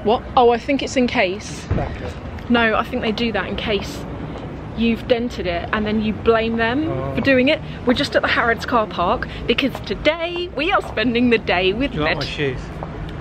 What? Oh, I think it's in case. No, I think they do that in case you've dented it and then you blame them for doing it. We're just at the Harrods car park because today we are spending the day with Do you like my shoes?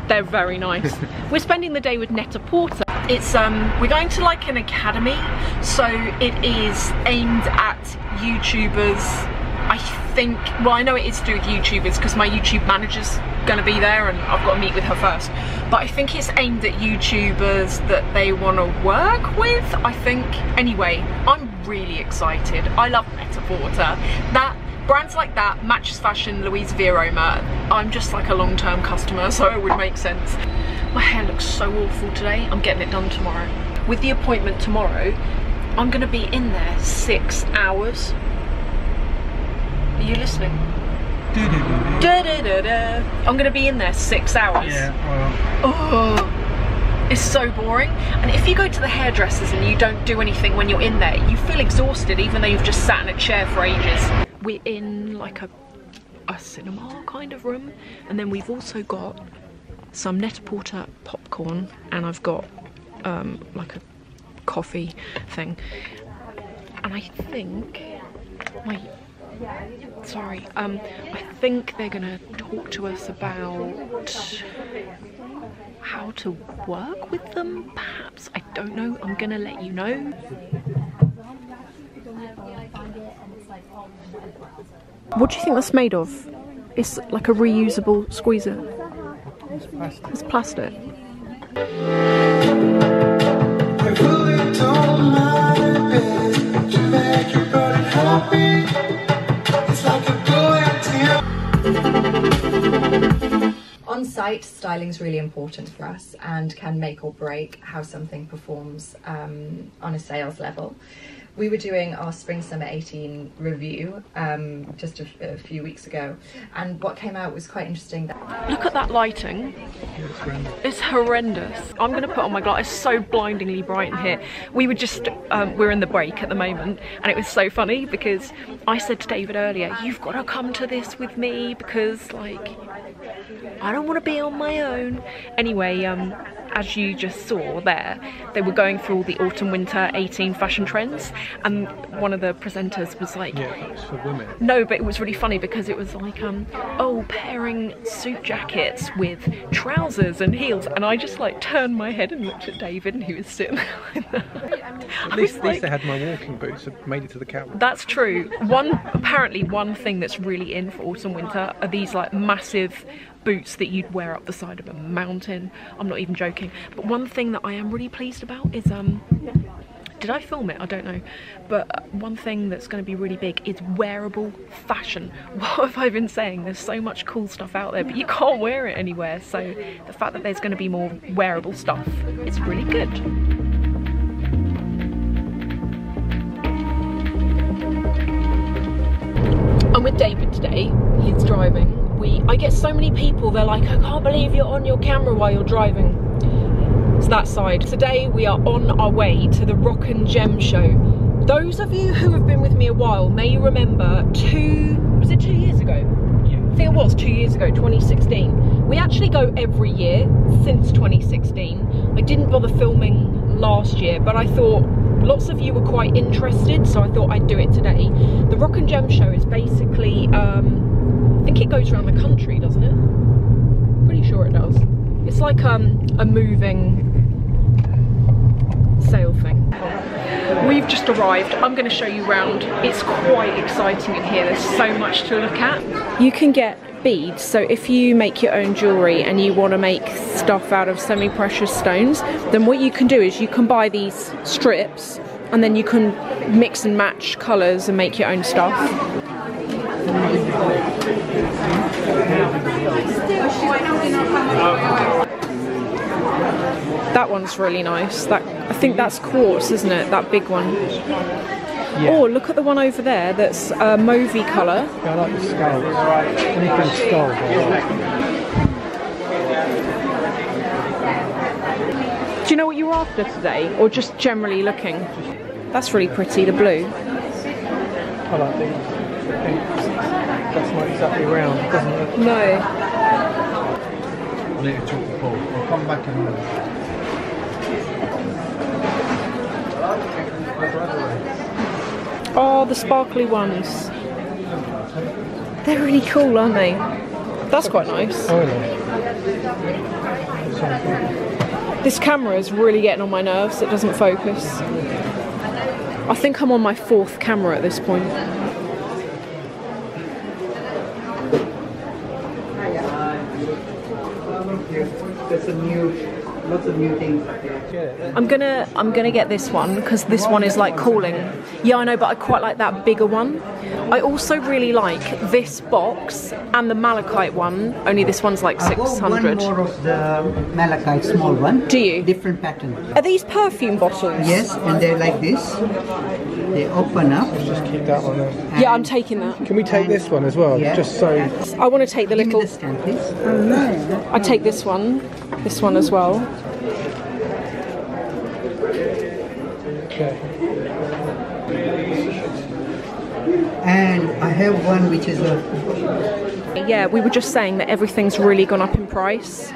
They're very nice. We're spending the day with Net-a-Porter. It's we're going to like an academy, so it is aimed at YouTubers. I think, well, I know it is to do with YouTubers because my YouTube manager's gonna be there and I've got to meet with her first. But I think it's aimed at YouTubers that they want to work with, I think. Anyway, I'm really excited. I love Net-a-Porter. That brands like that, Matches Fashion, Louise Viroma, I'm just like a long-term customer, so it would make sense. My hair looks so awful today. I'm getting it done tomorrow. With the appointment tomorrow, I'm gonna be in there 6 hours. Are you listening? I'm gonna be in there 6 hours. Yeah, well. Oh, it's so boring. And if you go to the hairdressers and you don't do anything when you're in there, you feel exhausted even though you've just sat in a chair for ages. We're in like a cinema kind of room, and then we've also got some Net-a-Porter popcorn, and I've got like a coffee thing. And I think, wait, sorry, I think they're gonna talk to us about how to work with them, perhaps. I don't know, I'm gonna let you know. What do you think that's made of? It's like a reusable squeezer. It's plastic. It's plastic. On-site, styling is really important for us and can make or break how something performs on a sales level. We were doing our Spring/Summer 18 review just a few weeks ago, and what came out was quite interesting. Look at that lighting. It's horrendous. I'm going to put on my glass. It's so blindingly bright in here. We were just, we're in the break at the moment, and it was so funny because I said to David earlier, you've got to come to this with me because, like, I don't want to be on my own. Anyway, as you just saw there, they were going through all the autumn/winter 18 fashion trends, and one of the presenters was like, yeah, it's for women. No, but it was really funny because it was like, oh, pairing suit jackets with trousers and heels, and I just like turned my head and looked at David, and he was sitting there like that. At least they had my walking boots that made it to the catwalk. That's true. Apparently one thing that's really in for autumn/winter are these like massive boots that you'd wear up the side of a mountain. I'm not even joking. But one thing that I am really pleased about is did I film it? I don't know. But one thing that's going to be really big is wearable fashion. What have I been saying? There's so much cool stuff out there, but you can't wear it anywhere. So the fact that there's going to be more wearable stuff is really good. I'm with David today. He's driving. I get so many people, they're like, I can't believe you're on your camera while you're driving. It's that side. Today we are on our way to the Rock and Gem show. Those of you who have been with me a while may remember was it 2 years ago? Yeah. I think it was 2 years ago, 2016. We actually go every year since 2016. I didn't bother filming last year, but I thought lots of you were quite interested, so I thought I'd do it today. The Rock and Gem show is basically, I think it goes around the country, doesn't it? Pretty sure it does. It's like a moving sale thing. We've just arrived. I'm going to show you around. It's quite exciting in here. There's so much to look at. You can get beads, so if you make your own jewellery and you want to make stuff out of semi-precious stones, then what you can do is you can buy these strips and then you can mix and match colours and make your own stuff. That one's really nice. I think that's quartz, isn't it? That big one. Yeah. Oh, look at the one over there that's mauvey colour. Yeah, I like the skull. Anything skull. Do you know what you were after today? Or just generally looking? That's really pretty, the blue. I like these. That's not exactly round, doesn't it? No. I need to talk to Paul. I'll come back in a minute. Oh, the sparkly ones. They're really cool, aren't they? That's quite nice. Oh, no. This camera is really getting on my nerves. It doesn't focus. I think I'm on my 4th camera at this point. There's lots of new things up here. I'm gonna get this one because this one is like cooling. Yeah, I know, but I quite like that bigger one. I also really like this box and the malachite one. Only this one's like 600. One more of the malachite small one. Do you? Different pattern. Are these perfume bottles? Yes, and they're like this. They open up. Just keep that one there. Yeah, I'm taking that. Can we take this one as well? Yeah. Just so. I want to take the Give me little. the stand, please. I take this one as well. Okay. And I have one which is a. Yeah, we were just saying that everything's really gone up in price.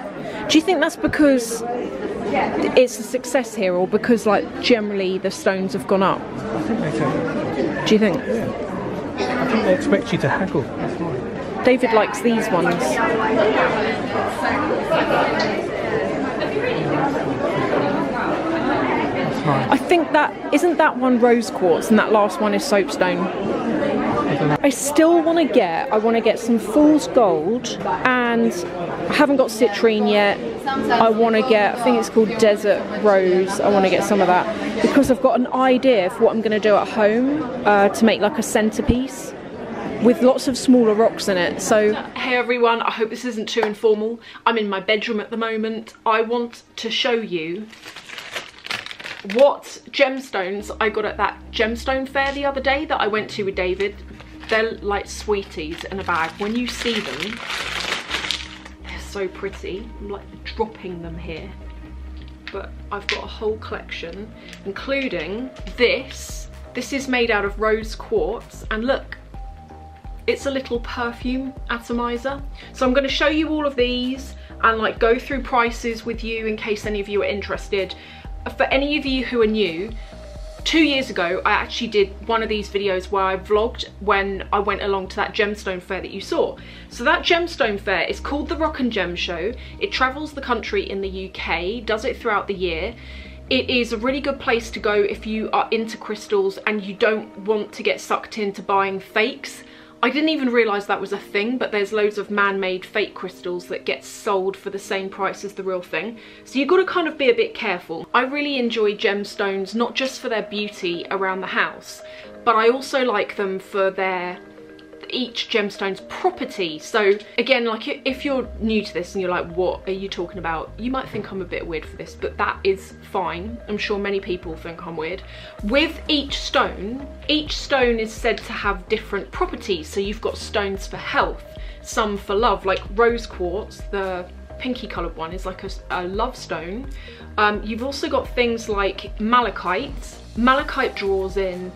Do you think that's because it's a success here, or because like generally the stones have gone up? I think they do. Do you think? Yeah. I think they expect you to haggle. David likes these ones. I think that isn't that one rose quartz and that last one is soapstone. I still want to get. I want to get some fool's gold, and I haven't got citrine yet. I want to get. I think it's called desert rose. I want to get some of that because I've got an idea for what I'm going to do at home to make like a centerpiece with lots of smaller rocks in it. So hey everyone, I hope this isn't too informal. I'm in my bedroom at the moment. I want to show you what gemstones I got at that gemstone fair the other day that I went to with David. They're like sweeties in a bag. When you see them, they're so pretty. I'm like dropping them here. But I've got a whole collection, including this. This is made out of rose quartz, and look, it's a little perfume atomizer. So I'm going to show you all of these and like go through prices with you in case any of you are interested. For any of you who are new, 2 years ago I actually did one of these videos where I vlogged when I went along to that gemstone fair that you saw. So that gemstone fair is called the Rock and Gem Show. It travels the country in the UK, does it throughout the year. It is a really good place to go if you are into crystals and you don't want to get sucked into buying fakes. I didn't even realise that was a thing, but there's loads of man-made fake crystals that get sold for the same price as the real thing. So you've got to kind of be a bit careful. I really enjoy gemstones, not just for their beauty around the house, but I also like them for their each gemstone's property. So again, like if you're new to this and you're like, what are you talking about? You might think I'm a bit weird for this, but that is fine. I'm sure many people think I'm weird. With each stone is said to have different properties. So you've got stones for health, some for love, like rose quartz, the pinky coloured one is like a love stone. You've also got things like malachite. Malachite draws in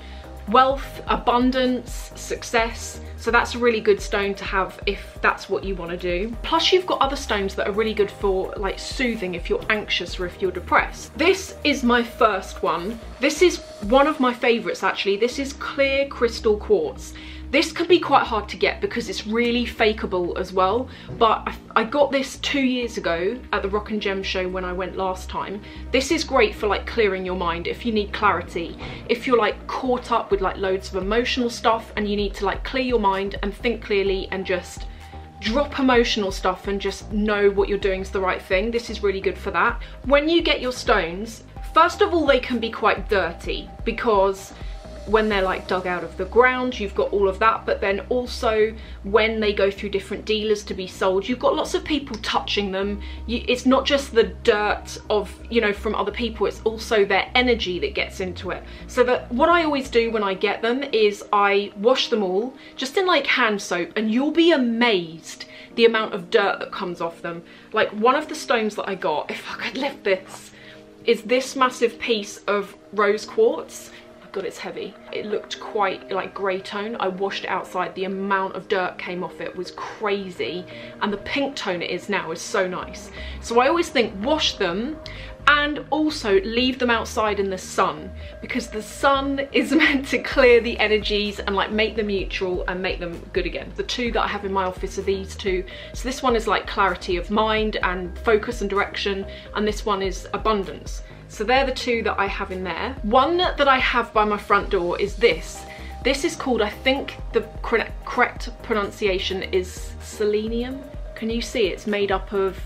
wealth, abundance, success. So that's a really good stone to have if that's what you want to do. Plus you've got other stones that are really good for like soothing if you're anxious or if you're depressed. This is my first one. This is one of my favourites actually. This is clear crystal quartz. This can be quite hard to get because it's really fakeable as well, but I got this 2 years ago at the Rock and Gem Show when I went last time. This is great for like clearing your mind if you need clarity, if you're like caught up with like loads of emotional stuff and you need to like clear your mind and think clearly and just drop emotional stuff and just know what you're doing is the right thing. This is really good for that. When you get your stones, first of all, they can be quite dirty because when they're like dug out of the ground, you've got all of that, but then also when they go through different dealers to be sold, you've got lots of people touching them. It's not just the dirt of, you know, from other people, it's also their energy that gets into it. So that what I always do when I get them is I wash them all just in like hand soap, and you'll be amazed the amount of dirt that comes off them. Like one of the stones that I got, if I could lift this, is this massive piece of rose quartz. God, it's heavy. It looked quite like grey tone. I washed it outside. The amount of dirt came off it was crazy. And the pink tone it is now is so nice. So I always think wash them and also leave them outside in the sun, because the sun is meant to clear the energies and like make them neutral and make them good again. The two that I have in my office are these two. So this one is like clarity of mind and focus and direction, and this one is abundance. So they're the two that I have in there. One that I have by my front door is this. This is called, I think the correct pronunciation is selenium. Can you see it's made up of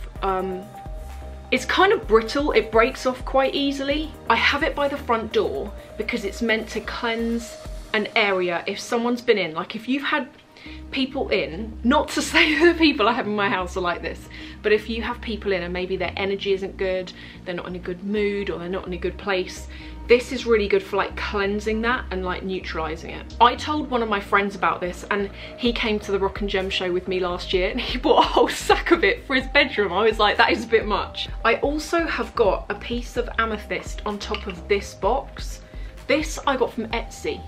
it's kind of brittle, it breaks off quite easily. I have it by the front door because it's meant to cleanse an area if someone's been in. Like if you've had people in, not to say that the people I have in my house are like this, but if you have people in and maybe their energy isn't good, they're not in a good mood or they're not in a good place, this is really good for like cleansing that and like neutralizing it. I told one of my friends about this and he came to the Rock and Gem show with me last year and he bought a whole sack of it for his bedroom. I was like, that is a bit much. I also have got a piece of amethyst on top of this box. This I got from Etsy.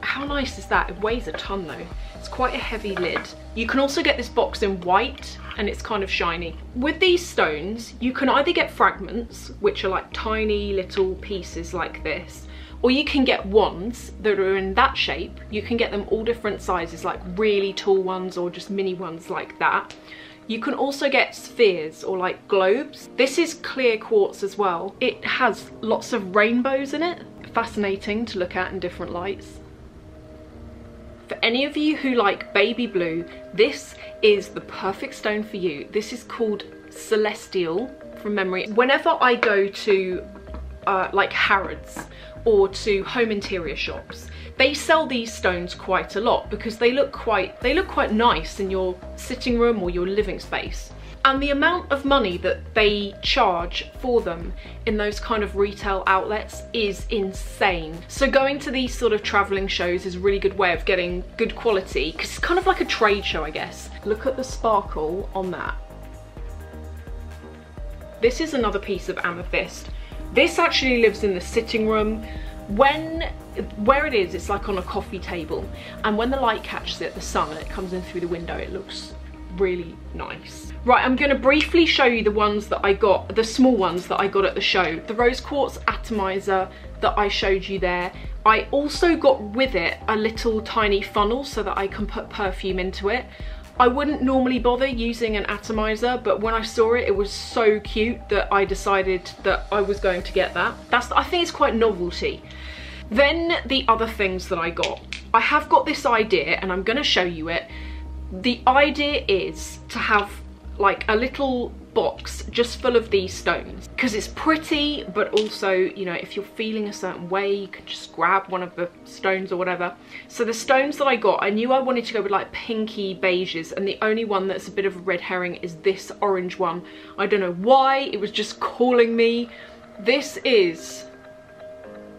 How nice is that? It weighs a ton though. It's quite a heavy lid. You can also get this box in white and it's kind of shiny. With these stones, you can either get fragments, which are like tiny little pieces like this, or you can get wands that are in that shape. You can get them all different sizes, like really tall ones or just mini ones like that. You can also get spheres or like globes. This is clear quartz as well. It has lots of rainbows in it. Fascinating to look at in different lights. For any of you who like baby blue, this is the perfect stone for you. This is called Celestial from memory. Whenever I go to like Harrods or to home interior shops, they sell these stones quite a lot because they look quite nice in your sitting room or your living space. And the amount of money that they charge for them in those kind of retail outlets is insane. So going to these sort of traveling shows is a really good way of getting good quality, because it's kind of like a trade show, I guess. Look at the sparkle on that. This is another piece of amethyst. This actually lives in the sitting room. Where it is, it's like on a coffee table, and when the light catches it, the sun, and it comes in through the window, it looks really nice. Right, I'm going to briefly show you the ones that I got, the small ones that I got at the show. The rose quartz atomizer that I showed you there. I also got with it a little tiny funnel so that I can put perfume into it. I wouldn't normally bother using an atomizer, but when I saw it, it was so cute that I decided that I was going to get that. I think it's quite novelty. Then the other things that I got. I have got this idea and I'm going to show you it. The idea is to have like a little box just full of these stones, because it's pretty, but also, you know, if you're feeling a certain way, you can just grab one of the stones or whatever. So the stones that I got, I knew I wanted to go with like pinky beiges, and the only one that's a bit of a red herring is this orange one. I don't know why, it was just calling me. This is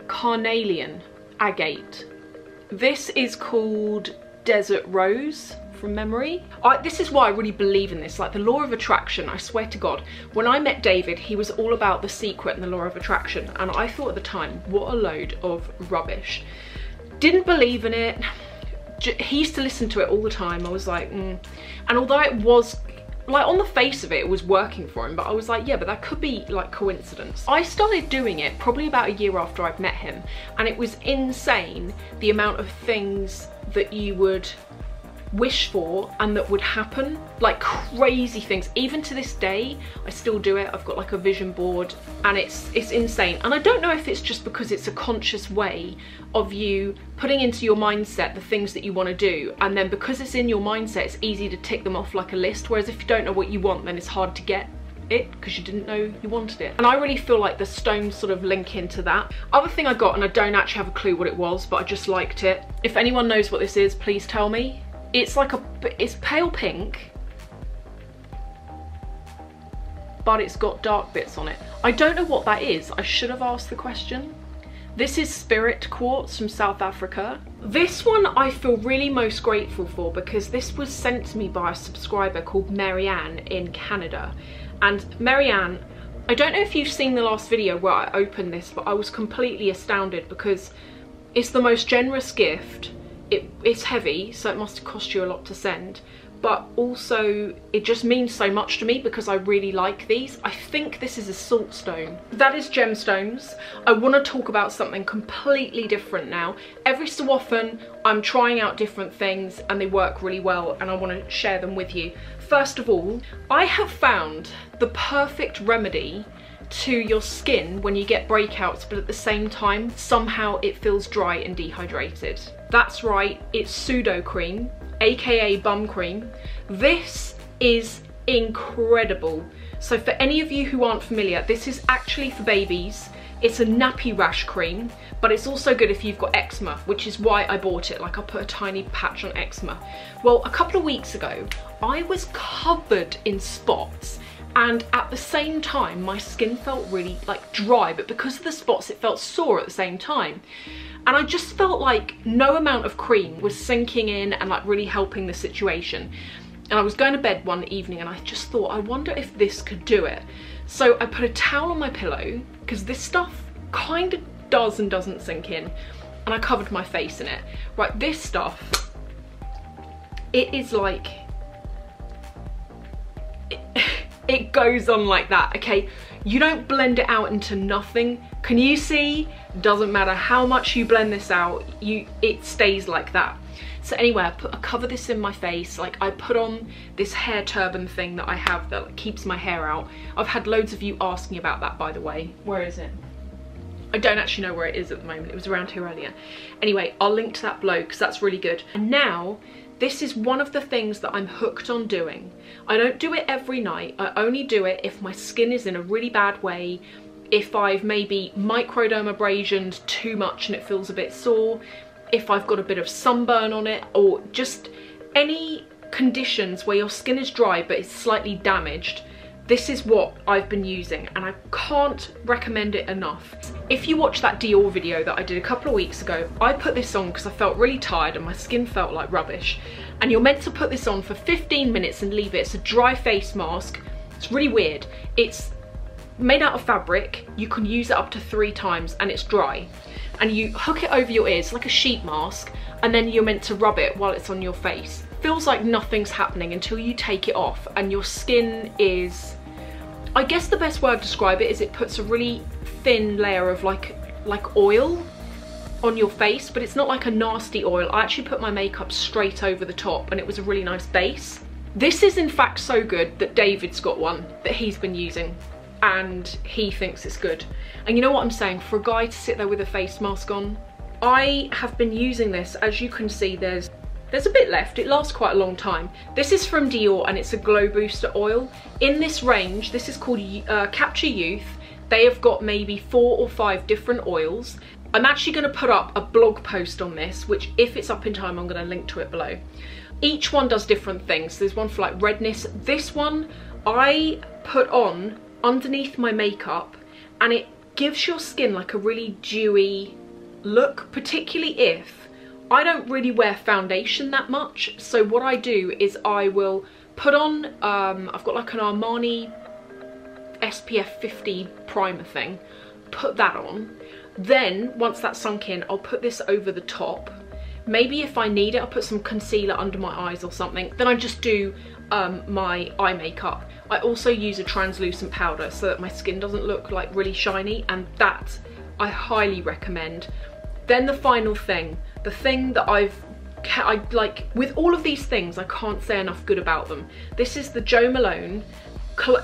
carnelian agate. This is called desert rose from memory. This is why I really believe in this, like the law of attraction. I swear to God, when I met David, he was all about The Secret and the law of attraction, and I thought at the time, what a load of rubbish. Didn't believe in it. He used to listen to it all the time. I was like, And although it was like on the face of it, it was working for him, but I was like, yeah, but that could be like coincidence. I started doing it probably about a year after I'd met him, and it was insane the amount of things that you would wish for and that would happen, like crazy things. Even to this day, I still do it. I've got like a vision board, and it's insane. And I don't know if it's just because it's a conscious way of you putting into your mindset the things that you want to do, and then because it's in your mindset, it's easy to tick them off like a list, whereas if you don't know what you want, then it's hard to get it because you didn't know you wanted it. And I really feel like the stones sort of link into that. Other thing I got, and I don't actually have a clue what it was, but I just liked it. If anyone knows what this is, please tell me. It's like it's pale pink, but it's got dark bits on it. I don't know what that is. I should have asked the question. This is Spirit Quartz from South Africa. This one I feel really most grateful for because this was sent to me by a subscriber called Marianne in Canada. And Marianne, I don't know if you've seen the last video where I opened this, but I was completely astounded because It's the most generous gift. It's heavy, so it must cost you a lot to send, but also it just means so much to me because I really like these. I think this is a salt stone. That is Gemstones. I want to talk about something completely different now. Every so often I'm trying out different things and they work really well, and I want to share them with you. First of all, I have found the perfect remedy to your skin when you get breakouts, but at the same time somehow it feels dry and dehydrated. That's right, it's pseudo cream, aka bum cream. This is incredible. So for any of you who aren't familiar, this is actually for babies. It's a nappy rash cream, but it's also good if you've got eczema, which is why I bought it. Like, I put a tiny patch on eczema. Well, a couple of weeks ago I was covered in spots, and at the same time my skin felt really like dry, but because of the spots it felt sore at the same time. And I just felt like no amount of cream was sinking in and like really helping the situation. And I was going to bed one evening and I just thought, I wonder if this could do it. So I put a towel on my pillow, because this stuff kind of does and doesn't sink in, and I covered my face in it. Right, this stuff, it is like, it goes on like that, okay? You don't blend it out into nothing. Can you see? Doesn't matter how much you blend this out, it stays like that. So anyway, I cover this in my face. Like, I put on this hair turban thing that I have that like, keeps my hair out. I've had loads of you asking about that, by the way. Where is it? I don't actually know where it is at the moment. It was around here earlier. Anyway, I'll link to that below because that's really good. And now, this is one of the things that I'm hooked on doing. I don't do it every night. I only do it if my skin is in a really bad way, if I've maybe microdermabrasioned too much and it feels a bit sore, if I've got a bit of sunburn on it, or just any conditions where your skin is dry but it's slightly damaged. This is what I've been using, and I can't recommend it enough. If you watch that Dior video that I did a couple of weeks ago, I put this on because I felt really tired and my skin felt like rubbish. And you're meant to put this on for 15 minutes and leave it. It's a dry face mask. It's really weird. It's made out of fabric. You can use it up to 3 times and it's dry. And you hook it over your ears like a sheet mask, and then you're meant to rub it while it's on your face. Feels like nothing's happening until you take it off, and your skin is, I guess the best word to describe it is it puts a really thin layer of like oil on your face, but it's not like a nasty oil. I actually put my makeup straight over the top and it was a really nice base. This is in fact so good that David's got one that he's been using and he thinks it's good. And you know what I'm saying, for a guy to sit there with a face mask on, I have been using this. As you can see, there's a bit left. It lasts quite a long time. This is from Dior and it's a glow booster oil. In this range, this is called Capture Youth. They have got maybe 4 or 5 different oils. I'm actually going to put up a blog post on this, which if it's up in time, I'm going to link to it below. Each one does different things. There's one for like redness. This one I put on underneath my makeup and it gives your skin like a really dewy look, particularly if I don't really wear foundation that much. So what I do is I will put on, I've got like an Armani SPF 50 primer thing, put that on. Then once that's sunk in, I'll put this over the top. Maybe if I need it, I'll put some concealer under my eyes or something. Then I just do my eye makeup. I also use a translucent powder so that my skin doesn't look like really shiny, and that I highly recommend. Then the final thing, the thing that I like with all of these things, I can't say enough good about them. This is the Jo Malone.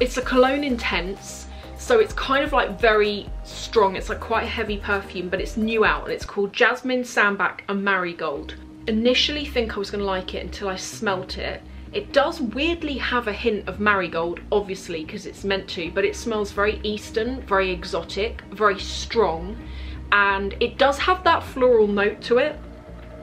It's a cologne intense, so it's kind of like very strong. It's like quite a heavy perfume, but it's new out and it's called Jasmine, Sambac and Marigold. Initially think I was gonna like it until I smelt it. It does weirdly have a hint of marigold, obviously, because it's meant to, but it smells very Eastern, very exotic, very strong, and it does have that floral note to it.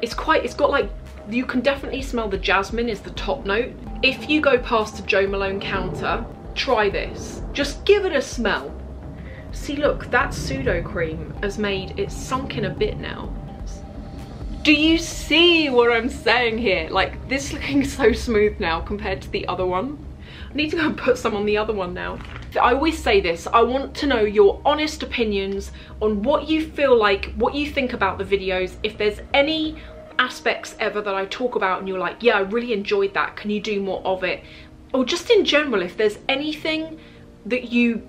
It's got like, you can definitely smell the jasmine is the top note. If you go past a Jo Malone counter, try this. Just give it a smell. See, look, that pseudo cream has made it sunk in a bit now. Do you see what I'm saying here? Like, this looking so smooth now compared to the other one. I need to go and put some on the other one now. I always say this, I want to know your honest opinions on what you feel like, what you think about the videos. If there's any aspects ever that I talk about and you're like, yeah, I really enjoyed that, can you do more of it? Or just in general, if there's anything that you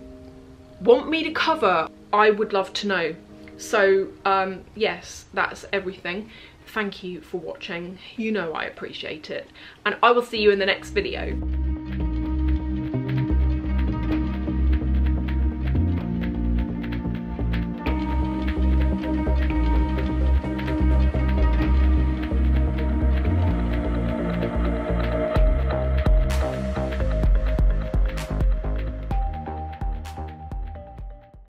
want me to cover, I would love to know. So yes, that's everything. Thank you for watching. You know I appreciate it, and I will see you in the next video.